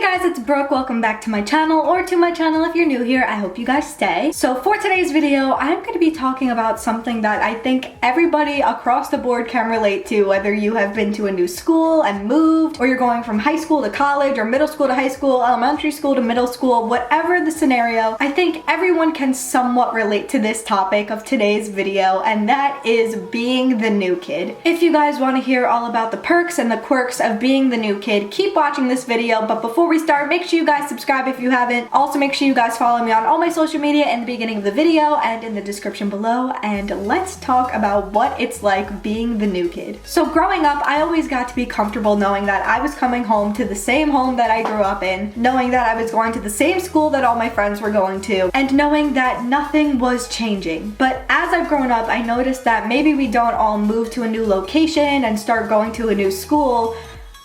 Hey guys, it's Brooke. Welcome back to my channel, or to my channel if you're new here. I hope you guys stay. So for today's video, I'm going to be talking about something that I think everybody across the board can relate to, whether you have been to a new school and moved, or you're going from high school to college, or middle school to high school, elementary school to middle school, whatever the scenario. I think everyone can somewhat relate to this topic of today's video, and that is being the new kid. If you guys want to hear all about the perks and the quirks of being the new kid, keep watching this video. But before we start, make sure you guys subscribe if you haven't. Also, make sure you guys follow me on all my social media in the beginning of the video and in the description below, and let's talk about what it's like being the new kid. So growing up, I always got to be comfortable knowing that I was coming home to the same home that I grew up in, knowing that I was going to the same school that all my friends were going to, and knowing that nothing was changing. But as I've grown up, I noticed that maybe we don't all move to a new location and start going to a new school,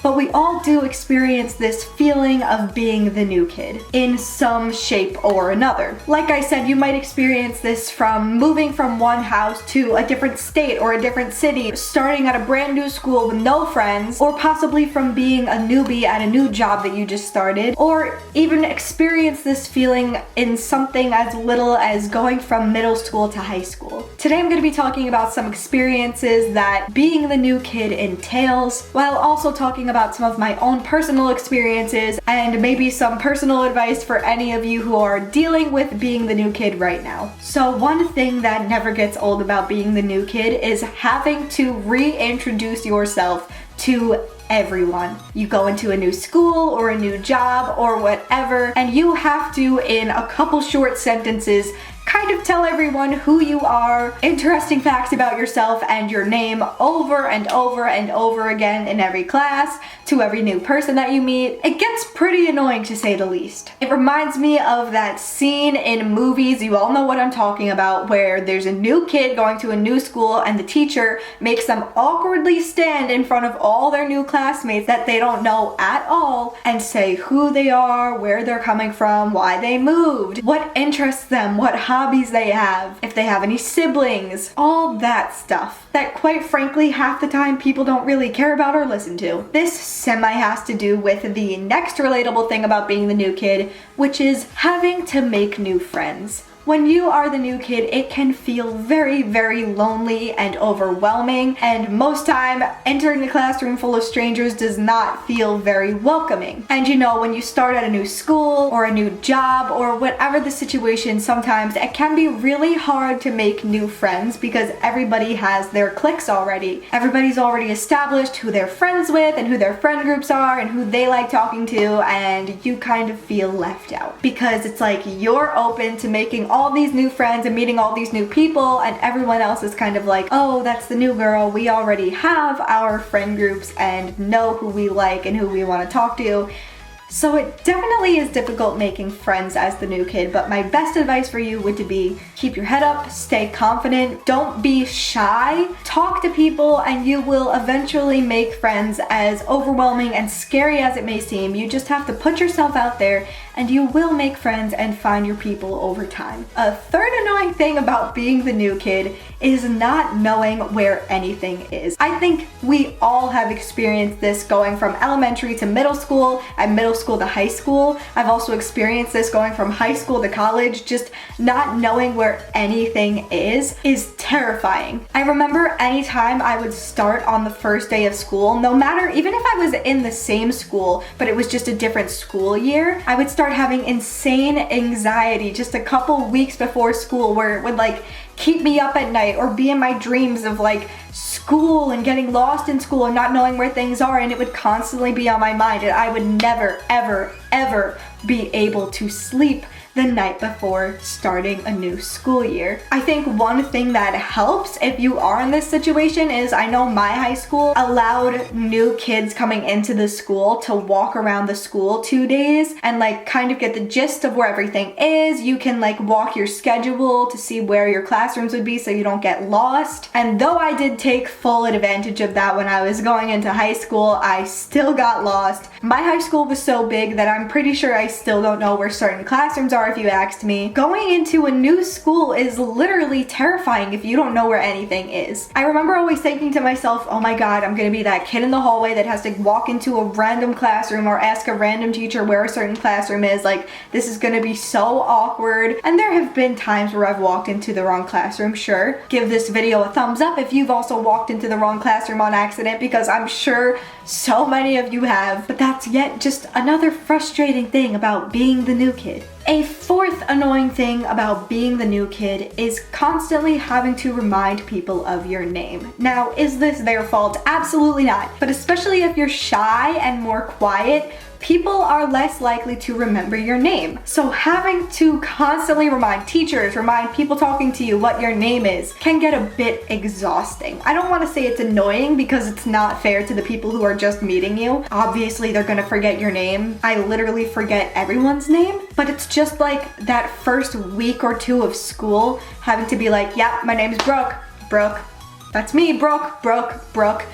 but we all do experience this feeling of being the new kid in some shape or another. Like I said, you might experience this from moving from one house to a different state or a different city, starting at a brand new school with no friends, or possibly from being a newbie at a new job that you just started, or even experience this feeling in something as little as going from middle school to high school. Today I'm going to be talking about some experiences that being the new kid entails, while also talking about some of my own personal experiences and maybe some personal advice for any of you who are dealing with being the new kid right now. So one thing that never gets old about being the new kid is having to reintroduce yourself to everyone. You go into a new school or a new job or whatever, and you have to, in a couple short sentences, kind of tell everyone who you are, interesting facts about yourself and your name over and over and over again in every class, to every new person that you meet. It gets pretty annoying, to say the least. It reminds me of that scene in movies, you all know what I'm talking about, where there's a new kid going to a new school and the teacher makes them awkwardly stand in front of all their new classmates that they don't know at all and say who they are, where they're coming from, why they moved, what interests them, what hobbies they have, if they have any siblings, all that stuff that quite frankly half the time people don't really care about or listen to. This semi has to do with the next relatable thing about being the new kid, which is having to make new friends. When you are the new kid, it can feel very, very lonely and overwhelming, and most time entering a classroom full of strangers does not feel very welcoming. And you know, when you start at a new school or a new job or whatever the situation, sometimes it can be really hard to make new friends because everybody has their cliques already. Everybody's already established who they're friends with and who their friend groups are and who they like talking to, and you kind of feel left out because it's like you're open to making all these new friends and meeting all these new people, and everyone else is kind of like, oh, that's the new girl, we already have our friend groups and know who we like and who we want to talk to. So it definitely is difficult making friends as the new kid, but my best advice for you would be keep your head up, stay confident, don't be shy, talk to people, and you will eventually make friends. As overwhelming and scary as it may seem, you just have to put yourself out there and you will make friends and find your people over time. A third annoying thing about being the new kid is not knowing where anything is. I think we all have experienced this going from elementary to middle school and middle school to high school. I've also experienced this going from high school to college. Just not knowing where anything is terrifying. I remember anytime I would start on the first day of school, no matter, even if I was in the same school, but it was just a different school year, I would start having insane anxiety just a couple weeks before school, where it would like keep me up at night or be in my dreams of like school and getting lost in school and not knowing where things are, and it would constantly be on my mind, and I would never ever be able to sleep the night before starting a new school year. I think one thing that helps if you are in this situation is, I know my high school allowed new kids coming into the school to walk around the school 2 days and like kind of get the gist of where everything is. You can like walk your schedule to see where your classrooms would be so you don't get lost. And though I did take full advantage of that when I was going into high school, I still got lost. My high school was so big that I'm pretty sure I still don't know where certain classrooms are far if you asked me. Going into a new school is literally terrifying if you don't know where anything is. I remember always thinking to myself, oh my god, I'm gonna be that kid in the hallway that has to walk into a random classroom or ask a random teacher where a certain classroom is. Like, this is gonna be so awkward. And there have been times where I've walked into the wrong classroom, sure. Give this video a thumbs up if you've also walked into the wrong classroom on accident, because I'm sure so many of you have. But that's yet just another frustrating thing about being the new kid. A fourth annoying thing about being the new kid is constantly having to remind people of your name. Now, is this their fault? Absolutely not. But especially if you're shy and more quiet, people are less likely to remember your name. So having to constantly remind teachers, remind people talking to you what your name is can get a bit exhausting. I don't want to say it's annoying because it's not fair to the people who are just meeting you. Obviously, they're gonna forget your name. I literally forget everyone's name, but it's just like that first week or two of school having to be like, yeah, my name's Brooke. Brooke. That's me, Brooke. Brooke.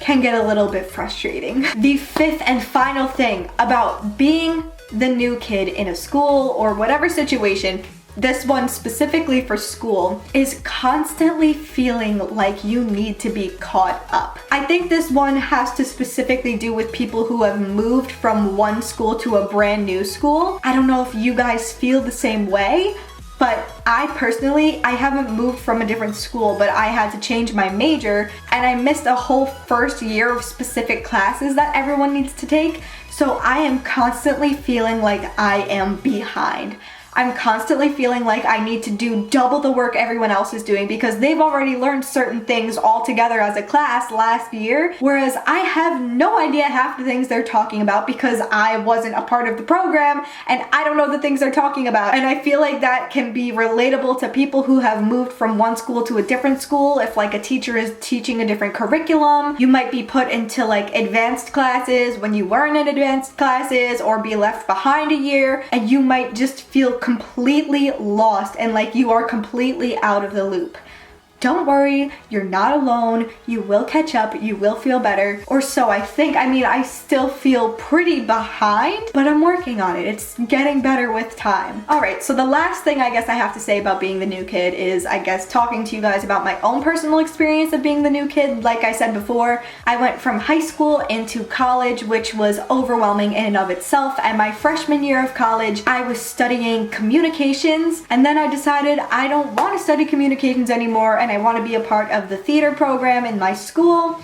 Can get a little bit frustrating. The fifth and final thing about being the new kid in a school or whatever situation, this one specifically for school, is constantly feeling like you need to be caught up. I think this one has to specifically do with people who have moved from one school to a brand new school. I don't know if you guys feel the same way, but I personally, I haven't moved from a different school, but I had to change my major and I missed a whole first year of specific classes that everyone needs to take. So I am constantly feeling like I am behind. I'm constantly feeling like I need to do double the work everyone else is doing because they've already learned certain things all together as a class last year, whereas I have no idea half the things they're talking about because I wasn't a part of the program and I don't know the things they're talking about. And I feel like that can be relatable to people who have moved from one school to a different school. If like a teacher is teaching a different curriculum, you might be put into like advanced classes when you weren't in advanced classes, or be left behind a year, and you might just feel completely lost and like you are completely out of the loop. Don't worry, you're not alone. You will catch up, you will feel better. Or so I think. I mean, I still feel pretty behind, but I'm working on it. It's getting better with time. All right, so the last thing I guess I have to say about being the new kid is, I guess, talking to you guys about my own personal experience of being the new kid. Like I said before, I went from high school into college, which was overwhelming in and of itself. And my freshman year of college, I was studying communications, and then I decided I don't want to study communications anymore, and I want to be a part of the theater program in my school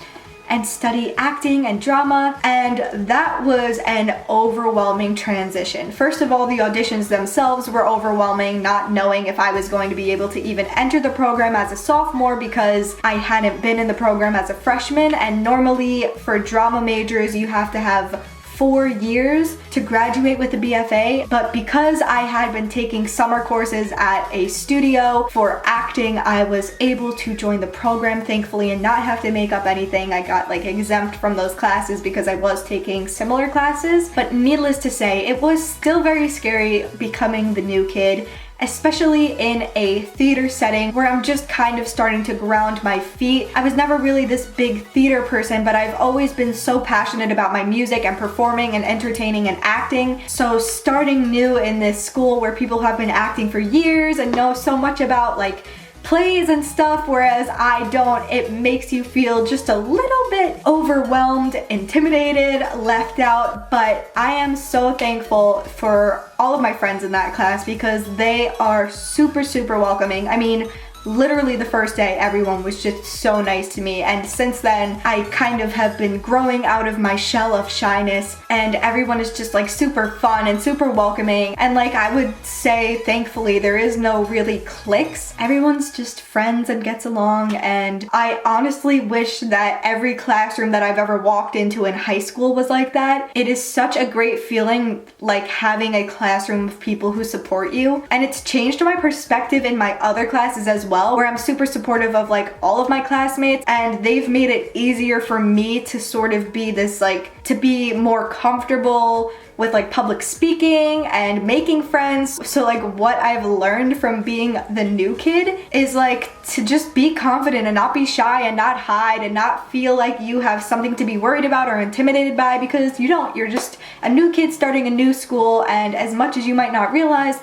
and study acting and drama, and that was an overwhelming transition. First of all, the auditions themselves were overwhelming, not knowing if I was going to be able to even enter the program as a sophomore because I hadn't been in the program as a freshman, and normally for drama majors you have to have 4 years to graduate with a BFA, but because I had been taking summer courses at a studio for acting, I was able to join the program thankfully and not have to make up anything. I got like exempt from those classes because I was taking similar classes, but needless to say, it was still very scary becoming the new kid, especially in a theater setting where I'm just kind of starting to ground my feet. I was never really this big theater person, but I've always been so passionate about my music and performing and entertaining and acting. So starting new in this school where people have been acting for years and know so much about like plays and stuff, whereas I don't, it makes you feel just a little bit overwhelmed, intimidated, left out. But I am so thankful for all of my friends in that class because they are super, super welcoming. I mean, literally the first day everyone was just so nice to me, and since then I kind of have been growing out of my shell of shyness, and everyone is just like super fun and super welcoming, and like I would say thankfully there is no really cliques. Everyone's just friends and gets along, and I honestly wish that every classroom that I've ever walked into in high school was like that. It is such a great feeling, like having a classroom of people who support you, and it's changed my perspective in my other classes as well, where I'm super supportive of like all of my classmates, and they've made it easier for me to sort of be this like, to be more comfortable with like public speaking and making friends. So like what I've learned from being the new kid is like to just be confident and not be shy and not hide and not feel like you have something to be worried about or intimidated by, because you don't. You're just a new kid starting a new school, and as much as you might not realize,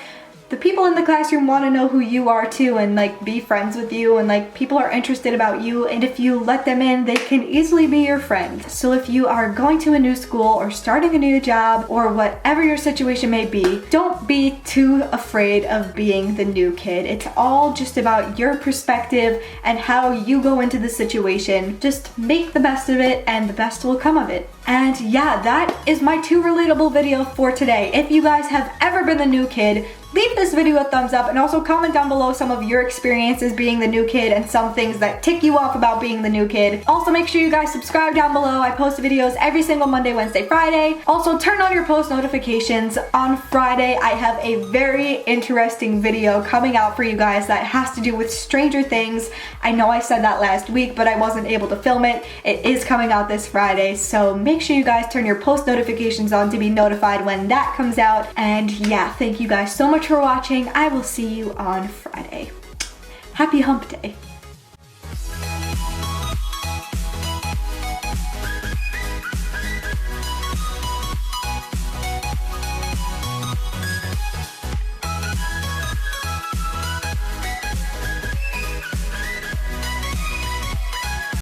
the people in the classroom want to know who you are too, and like be friends with you, and like people are interested about you, and if you let them in, they can easily be your friend. So if you are going to a new school or starting a new job or whatever your situation may be, don't be too afraid of being the new kid. It's all just about your perspective and how you go into the situation. Just make the best of it and the best will come of it. And yeah, that is my 2 relatable video for today. If you guys have ever been the new kid, leave this video a thumbs up and also comment down below some of your experiences being the new kid and some things that tick you off about being the new kid. Also, make sure you guys subscribe down below. I post videos every single Monday, Wednesday, Friday. Also, turn on your post notifications. On Friday, I have a very interesting video coming out for you guys that has to do with Stranger Things. I know I said that last week, but I wasn't able to film it. It is coming out this Friday, so make sure you guys turn your post notifications on to be notified when that comes out. And yeah, thank you guys so much for watching. I will see you on Friday. Happy hump day.